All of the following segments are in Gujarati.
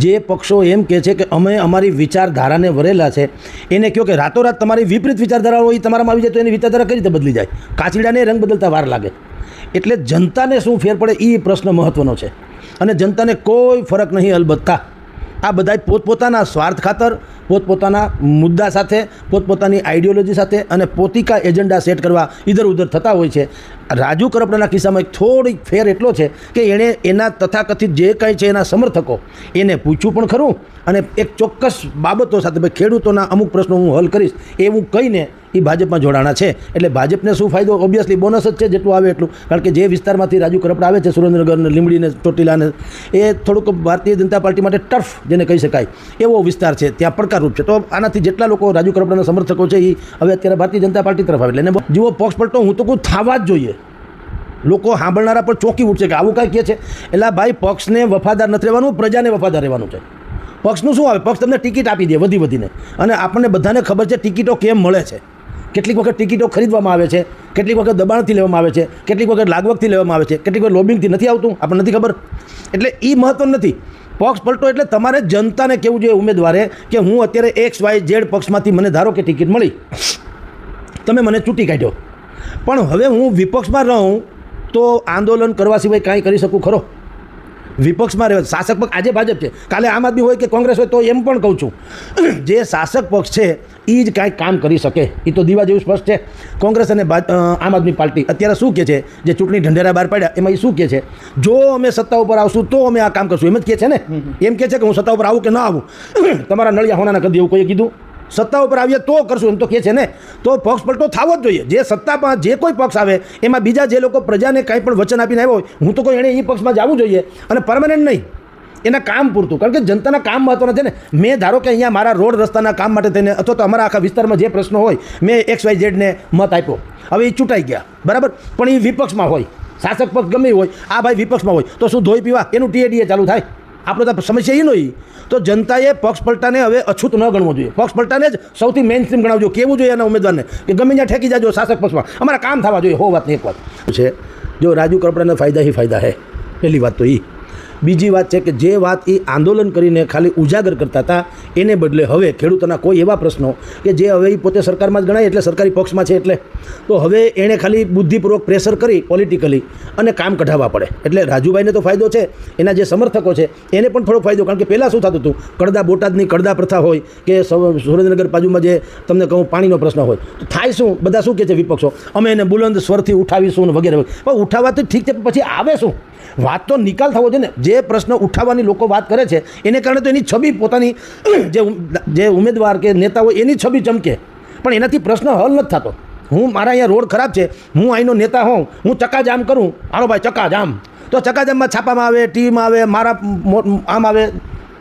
જે પક્ષો એમ કહે છે કે અમે અમારી વિચારધારાને વરેલા છે એને કહો કે રાતોરાત તમારી વિપરીત વિચારધારા હોય એ તમારામાં આવી જાય તો એની વિચારધારા કઈ રીતે બદલી જાય? કાચીડાને રંગ બદલતા વાર લાગે. એટલે જનતાને શું ફેર પડે એ પ્રશ્ન મહત્ત્વનો છે. અને જનતાને કોઈ ફરક નહીં અલબત્તા. આ બધા પોતપોતાના સ્વાર્થ ખાતર, પોતપોતાના મુદ્દા સાથે, પોતપોતાની આઈડિયોલોજી સાથે અને પોતિકા એજન્ડા સેટ કરવા ઇધર ઉધર થતા હોય છે. રાજુ કરપડાના કિસ્સામાં એક થોડીક ફેર એટલો છે કે એણે એના તથાકથિત જે કંઈ છે એના સમર્થકો એને પૂછ્યું પણ ખરું અને એક ચોક્કસ બાબતો સાથે ભાઈ ખેડૂતોના અમુક પ્રશ્નો હું હલ કરીશ એવું કહીને એ ભાજપમાં જોડાણા છે. એટલે ભાજપને શું ફાયદો? ઓબ્વિયસલી બોનસ જ છે જેટલું આવે એટલું. કારણ કે જે વિસ્તારમાંથી રાજુ કરપડા આવે છે, સુરેન્દ્રનગર, લીંબડીને, ચોટીલાને, એ થોડુંક ભારતીય જનતા પાર્ટી માટે ટફ જેને કહી શકાય એવો વિસ્તાર છે, ત્યાં પડકારરૂપ છે. તો આનાથી જેટલા લોકો રાજુ કરપડાના સમર્થકો છે એ હવે અત્યારે ભારતીય જનતા પાર્ટી તરફ આવે. એટલે એને જુઓ, પક્ષ પલટો હું તો કહું થવા જ જોઈએ. લોકો સાંભળનારા પર ચોંકી ઉઠશે કે આવું કાંઈ કહે છે. એટલે ભાઈ પક્ષને વફાદાર નથી રહેવાનું, પ્રજાને વફાદાર રહેવાનું છે. પક્ષનું શું આવે? પક્ષ તમને ટિકિટ આપી દે વધીને, અને આપણને બધાને ખબર છે ટિકિટો કેમ મળે છે. કેટલીક વખત ટિકિટો ખરીદવામાં આવે છે, કેટલીક વખત દબાણથી લેવામાં આવે છે, કેટલીક વખત લાગવગથી લેવામાં આવે છે, કેટલીક વખત લોબિંગથી નથી આવતું, આપણને નથી ખબર. એટલે એ મહત્વ નથી. પક્ષ પલટો એટલે તમારે જનતાને કહેવું જોઈએ ઉમેદવારે કે હું અત્યારે XYZ પક્ષમાંથી મને ધારો કે ટિકિટ મળી, તમે મને ચૂંટી કાઢ્યો, પણ હવે હું વિપક્ષમાં રહું તો આંદોલન કરવા સિવાય કાંઈ કરી શકું ખરો? વિપક્ષમાં રહેવા. શાસક પક્ષ આજે ભાજપ છે, કાલે આમ આદમી હોય કે કોંગ્રેસ હોય, તો એમ પણ કહું છું જે શાસક પક્ષ છે એ જ કાંઈક કામ કરી શકે. એ તો દીવા જેવું સ્પષ્ટ છે. કોંગ્રેસ અને આમ આદમી પાર્ટી અત્યારે શું કહે છે? જે ચૂંટણી ઢંઢેરા બહાર પાડ્યા એમાં એ શું કહે છે? જો અમે સત્તા ઉપર આવશું તો અમે આ કામ કરશું, એમ જ કહે છે ને. એમ કહે છે કે હું સત્તા ઉપર આવું કે ના આવું, તમારા નળિયા હોનાના કદી એવું કોઈએ કીધું? સત્તા ઉપર આવીએ તો કરશું એમ તો કહે છે ને. તો પક્ષ પલટો થવો જ જોઈએ. જે સત્તામાં જે કોઈ પક્ષ આવે એમાં બીજા જે લોકો પ્રજાને કાંઈ પણ વચન આપીને આવ્યો હોય, હું તો કોઈ એણે એ પક્ષમાં જવું જોઈએ, અને પરમાનન્ટ નહીં, એના કામ પૂરતું. કારણ કે જનતાના કામ મહત્વના છે ને. મેં ધારો કે અહીંયા મારા રોડ રસ્તાના કામ માટે થઈને અથવા તો અમારા આખા વિસ્તારમાં જે પ્રશ્નો હોય, મેં XYZ ને મત આપ્યો, હવે એ ચૂંટાઈ ગયા, બરાબર, પણ એ વિપક્ષમાં હોય, શાસક પક્ષ ગમે હોય, આ ભાઈ વિપક્ષમાં હોય, તો શું ધોઈ પીવા એનું TADA ચાલુ થાય? આપણો તો સમસ્યા એનો એ. તો જનતાએ પક્ષ પલટાને હવે અછૂત ન ગણવો જોઈએ. પક્ષ પલટાને જ સૌથી મેઇન સ્ટ્રીમ ગણાવજો. કેવું જોઈએ એના ઉમેદવારને કે ગમે ત્યાં ઠેકી જાજો શાસક પક્ષમાં, અમારા કામ થવા જોઈએ. હો વાત ને એક વાત છે, જો રાજુ કરપડાના ફાયદા હે. પહેલી વાત તો એ. બીજી વાત છે કે જે વાત એ આંદોલન કરીને ખાલી ઉજાગર કરતા હતા એને બદલે હવે ખેડૂતોના કોઈ એવા પ્રશ્નો કે જે હવે એ પોતે સરકારમાં જ ગણાય, એટલે સરકારી પક્ષમાં છે, એટલે તો હવે એણે ખાલી બુદ્ધિપૂર્વક પ્રેશર કરી પોલિટિકલી અને કામ કઢાવવા પડે. એટલે રાજુભાઈને તો ફાયદો છે, એના જે સમર્થકો છે એને પણ થોડો ફાયદો. કારણ કે પહેલાં શું થતું હતું, કડદા બોટાદની કડદા પ્રથા હોય કે સુરેન્દ્રનગર બાજુમાં જે તમને કહું પાણીનો પ્રશ્ન હોય, તો થાય શું, બધા શું કહે છે વિપક્ષો, અમે એને બુલંદ સ્વરથી ઉઠાવીશું વગેરે. પણ ઉઠાવવાથી ઠીક છે, પછી આવે શું? વાત તો નિકાલ થવો છે ને. જે પ્રશ્ન ઉઠાવવાની લોકો વાત કરે છે એને કારણે તો એની છબી પોતાની જે ઉમેદવાર કે નેતા હોય એની છબી ચમકે, પણ એનાથી પ્રશ્ન હલ નથી થતો. હું મારા અહીંયા રોડ ખરાબ છે, હું અહીંનો નેતા હોઉં, હું ચક્કાજામ કરું, હાલો ભાઈ ચક્કાજામ, તો ચક્કાજામમાં છાપામાં આવે, ટીવીમાં આવે, મારા આમ આવે,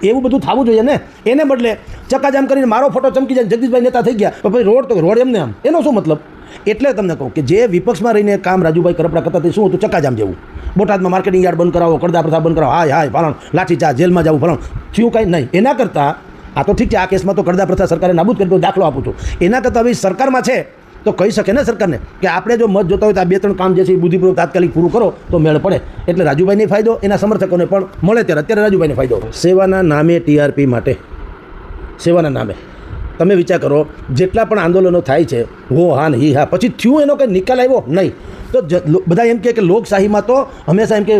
એવું બધું થવું જોઈએ ને. એને બદલે ચક્કાજામ કરીને મારો ફોટો ચમકી જાય, જગદીશભાઈ નેતા થઈ ગયા, પછી રોડ તો રોડ એમને આમ, એનો શું મતલબ? એટલે તમને કહું કે જે વિપક્ષમાં રહીને કામ રાજુભાઈ કરપડા કરતા તે શું હતું? ચક્કાજામ જેવું. બોટાદમાં માર્કેટિંગ યાર્ડ બંધ કરાવો, કડદા પ્રથા બંધ કરાવો, હાય ફલાણ, લાઠી ચાર્જ, જેલમાં જવું, ફલાણ થયું કાંઈ નહીં. એના કરતાં આ તો ઠીક છે, આ કેસમાં તો કડદા પ્રથા સરકારે નાબૂદ કરી દો, દાખલો આપું છું. એના કરતાં હવે સરકારમાં છે તો કહી શકે ને સરકારને કે આપણે જો મત જોતા હોય તો આ 2-3 કામ જે છે એ બુદ્ધિપૂર્વક તાત્કાલિક પૂરું કરો તો મેળ પડે. એટલે રાજુભાઈને ફાયદો, એના સમર્થકોને પણ મળે. અત્યારે રાજુભાઈને ફાયદો. સેવાના નામે TRP માટે, સેવાના નામે તમે વિચાર કરો, જેટલા પણ આંદોલનો થાય છે, હો હા ને હી હા, પછી થયું એનો કંઈ નિકાલ આવ્યો નહીં. તો બધા એમ કે લોકશાહીમાં તો હંમેશા એમ કે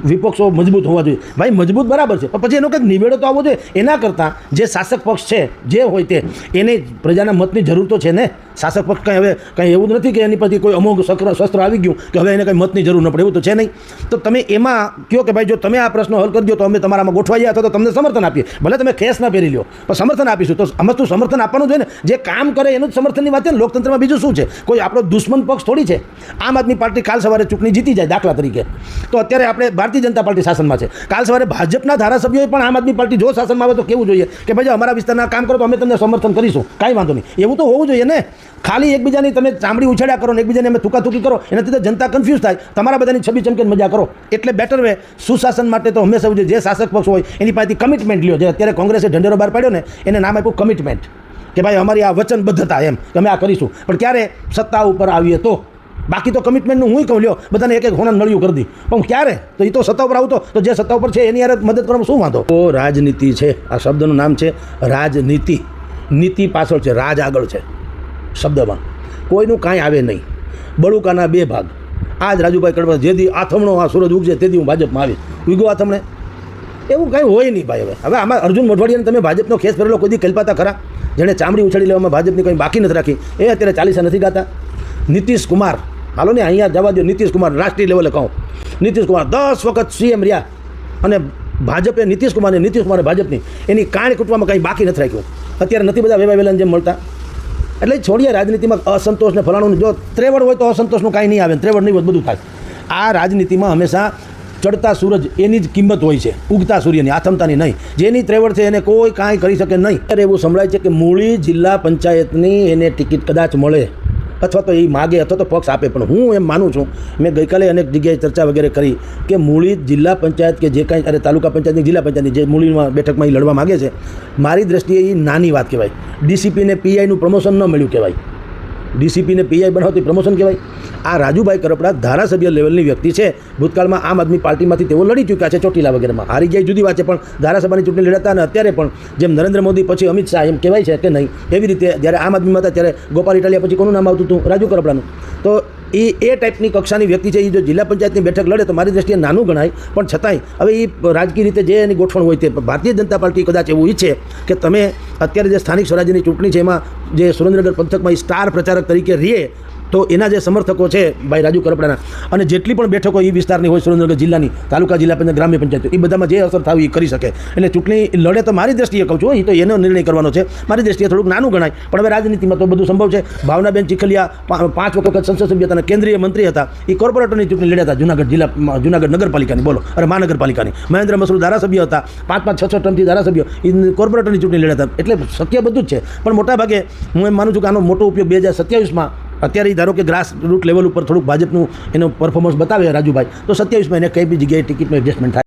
વિપક્ષો મજબૂત હોવા જોઈએ. ભાઈ મજબૂત બરાબર છે, પણ પછી એનો કંઈક નિવેડો તો આવવો જોઈએ. એના કરતાં જે શાસક પક્ષ છે જે હોય તે, એને પ્રજાના મતની જરૂર તો છે ને. શાસક પક્ષ કંઈ હવે કંઈ એવું નથી કે એની પરથી કોઈ અમોઘ શસ્ત્ર આવી ગયું કે હવે એને કંઈ મતની જરૂર ન પડે, એવું તો છે નહીં. તો તમે એમાં કહો કે ભાઈ જો તમે આ પ્રશ્નો હલ કરી દો તો અમે તમારામાં ગોઠવાઈએ અથવા તો તમને સમર્થન આપીએ. ભલે તમે ખેસ ના પહેરી લો પણ સમર્થન આપીશું. તો આમાં તું સમર્થન આપવાનું જોઈએ ને. જે કામ કરે એનું જ સમર્થનની વાત છે ને. લોકતંત્રમાં બીજું શું છે? કોઈ આપણો દુશ્મન પક્ષ થોડી છે. આમ આદમી પાર્ટી કાલ સવારે ચૂંટણી જીતી જાય દાખલા તરીકે, તો અત્યારે આપણે ભારતીય જનતા પાર્ટી શાસનમાં છે, કાલ સવારે ભાજપના ધારાસભ્યોએ પણ આમ આદમી પાર્ટી જો શાસનમાં આવે તો કેવું જોઈએ કે ભાઈ અમારા વિસ્તારના કામ કરો તો અમે તમને સમર્થન કરીશું, કાંઈ વાંધો નહીં. એવું તો હોવું જોઈએ ને. ખાલી એકબીજાની તમે ચામડી ઉછેડ્યા કરો ને એકબીજાને અમે થૂકાથૂકી કરો, એનાથી તો જનતા કન્ફ્યુઝ થાય. તમારા બધાની છબી ચમકે મજા કરો. એટલે બેટર વે સુશાસન માટે તો હંમેશા જે શાસક પક્ષ હોય એની પાસેથી કમિટમેન્ટ લ્યો. જે અત્યારે કોંગ્રેસે ઢંઢેરો બહાર પાડ્યો ને એને નામ આપ્યું કમિટમેન્ટ, કે ભાઈ અમારી આ વચનબદ્ધતા એમ કે અમે આ કરીશું. પણ ક્યારે? સત્તા ઉપર આવીએ તો. બાકી તો કમિટમેન્ટનું હું કહું લ્યો બધાને એક એક હોણા નળિયું કરી દી પણ ક્યારે તો એ તો સત્તા ઉપર આવતો તો જે સત્તા ઉપર છે એની યાર મદદ કરવામાં શું વાંધો. તો રાજનીતિ છે, આ શબ્દનું નામ છે રાજનીતિ. નીતિ પાછળ છે, રાજ આગળ છે. શબ્દમાં કોઈનું કાંઈ આવે નહીં. બળુકાના બે ભાગ. આ જ રાજુભાઈ કડવા જેથી આથમણો આ સૂરજ ઉગશે તેથી હું ભાજપમાં આવીશ. ઉગ્યો આથમણે એવું કાંઈ હોય નહીં ભાઈ. હવે આમાં અર્જુન મોઢવાડિયાને તમે ભાજપનો ખેસ ભરેલો કોઈ દી કલ્પાતા ખરા? જેણે ચામડી ઉછાળી લેવામાં ભાજપની કંઈ બાકી નથી રાખી એ અત્યારે ચાલીસા નથી ગાતા. નીતિશ કુમાર, હાલો ને અહીંયા જવા દો. નીતિશ કુમાર રાષ્ટ્રીય લેવલે કહું, નીતિશ કુમાર 10 વખત CM રહ્યા અને ભાજપે નીતિશ કુમારે ભાજપની એની કાંઈ કૂટવામાં કંઈ બાકી નથી રાખ્યું. અત્યારે નથી બધા વેવા વેલાને જેમ મળતા. એટલે છોડીએ રાજનીતિમાં અસંતોષ ને ફલાણું. જો ત્રેવડ હોય તો અસંતોષનું કાંઈ નહીં આવે, ત્રેવડ નહીં હોય બધું થાય. આ રાજનીતિમાં હંમેશા ચડતા સૂરજ એની જ કિંમત હોય છે, ઉગતા સૂર્યની, આથમતાની નહીં. જેની ત્રેવડ છે એને કોઈ કાંઈ કરી શકે નહીં. અત્યારે એવું સંભળાય છે કે મૂળી જિલ્લા પંચાયતની એને ટિકિટ કદાચ મળે અથવા તો એ માગે અથવા તો પક્ષ આપે. પણ હું એમ માનું છું, મેં ગઈકાલે અનેક જગ્યાએ ચર્ચા વગેરે કરી કે મૂળી જિલ્લા પંચાયત કે જે કાંઈ તાલુકા પંચાયતની જિલ્લા પંચાયતની જે મૂળીમાં બેઠકમાં એ લડવા માગે છે, મારી દ્રષ્ટિએ એ નાની વાત કહેવાય. ડીસીપીને પીઆઈનું પ્રમોશન ન મળ્યું કહેવાય, ડીસીપીને પીઆઈ બનાવતી પ્રમોશન કહેવાય. આ રાજુભાઈ કરપડા ધારાસભ્ય લેવલની વ્યક્તિ છે. ભૂતકાળમાં આમ આદમી પાર્ટીમાંથી તેઓ લડી ચૂક્યા છે, ચોટીલા વગેરેમાં હારી જાય જુદી વાત છે, પણ ધારાસભાની ચૂંટણી લડતા અને અત્યારે પણ જેમ નરેન્દ્ર મોદી પછી અમિત શાહ એમ કહેવાય છે કે નહીં, એવી રીતે જ્યારે આમ આદમીમાં હતા ત્યારે ગોપાલ ઇટાલિયા પછી કોનું નામ આવતું હતું? રાજુ કરપડાનું. તો એ ટાઈપની કક્ષાની વ્યક્તિ છે. એ જો જિલ્લા પંચાયતની બેઠક લડે તો મારી દ્રષ્ટિએ નાનું ગણાય, પણ છતાંય હવે એ રાજકીય રીતે જે એની ગોઠવણ હોય તે ભારતીય જનતા પાર્ટી કદાચ એવું ઈચ્છે કે તમે અત્યારે જે સ્થાનિક સ્વરાજ્યની ચૂંટણી છે એમાં જે સુરેન્દ્રનગર પંથકમાં સ્ટાર પ્રચારક તરીકે રહીએ તો એના જે સમર્થકો છે ભાઈ રાજુ કરપડાના, અને જેટલી પણ બેઠકો એ વિસ્તારની હોય સુરેન્દ્રનગર જિલ્લાની, તાલુકા જિલ્લા પંચાયત, ગ્રામ્ય પંચાયત, એ બધામાં જે અસર થવી એ કરી શકે. એટલે ચૂંટણી લડે તો મારી દ્રષ્ટિએ કહું છું, એ તો એનો નિર્ણય કરવાનો છે. મારી દ્રષ્ટિએ થોડુંક નાનું ગણાય, પણ હવે રાજનીતિમાં તો બધું સંભવ છે. ભાવનાબેન ચીખલિયા 5 વખત સંસદ સભ્ય હતા અને કેન્દ્રીય મંત્રી હતા. એ કોર્પોરેટરની ચૂંટણી લડ્યા હતા જુનાગઢ નગરપાલિકાની, બોલો, અરે મહાનગરપાલિકાની. મહેન્દ્ર મસરૂ ધારાસભ્ય હતા, 5-5, 6-6 ટર્મથી ધારાસભ્ય, એ કોર્પોરેટરની ચૂંટણી લડ્યા હતા. એટલે શક્ય બધું જ છે, પણ મોટાભાગે હું એમ માનું છું કે આનો મોટો ઉપયોગ 2027માં અત્યારે ધારો કે ગ્રાસ રૂટ લેવલ ઉપર થોડુંક ભાજપનું એનું પરફોર્મન્સ બતાવે રાજુભાઈ, તો 27માં એને કઈ બી જગ્યાએ ટિકિટનું એડજસ્ટમેન્ટ થાય.